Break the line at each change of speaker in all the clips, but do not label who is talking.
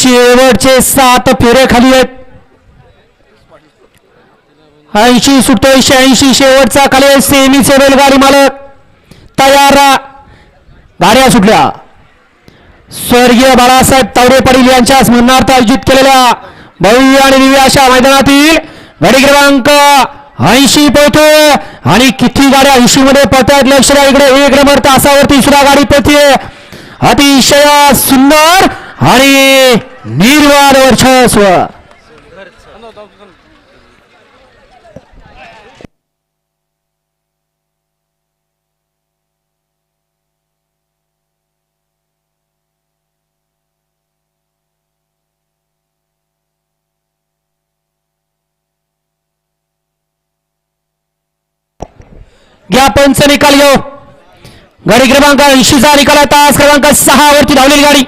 शेवटचे 7 फेरे खाली आहेत. 80 सुटतोय 86 शेवटचा खाली सेमीचे बैलगाडी मालक तयार. गाड्या सुटल्या. स्वर्गीय बाळासाहेब तावरे पाटील यांच्या स्मरणार्थ आयोजित केलेल्या भव्य आणि दिव्य अशा मैदानातील गाडी क्रमांक 80 पळतोय आणि किती गाड्या 80 मध्ये पळतायत. लक्ष द्या इकडे. 1 नंबर तासावरती सुद्धा गाडी पळते. अतिशय सुंदर आणि निर्वाद वर्चस्व. घ्या पंच निकाल घेऊ. गाडी क्रमांक 80 चा निकाल आहे. तास क्रमांक 6 वरती धावलेली गाडी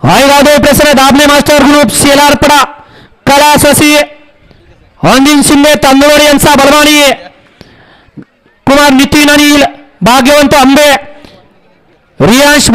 गावदेव प्रसन्न दाबले मास्टर ग्रुप सेलारपडा कलाससी हंदिन शिंदे तांदुळवाडी यांचा बलवानी कुमार नितीन अनिल भाग्यवंत आंबे रियांश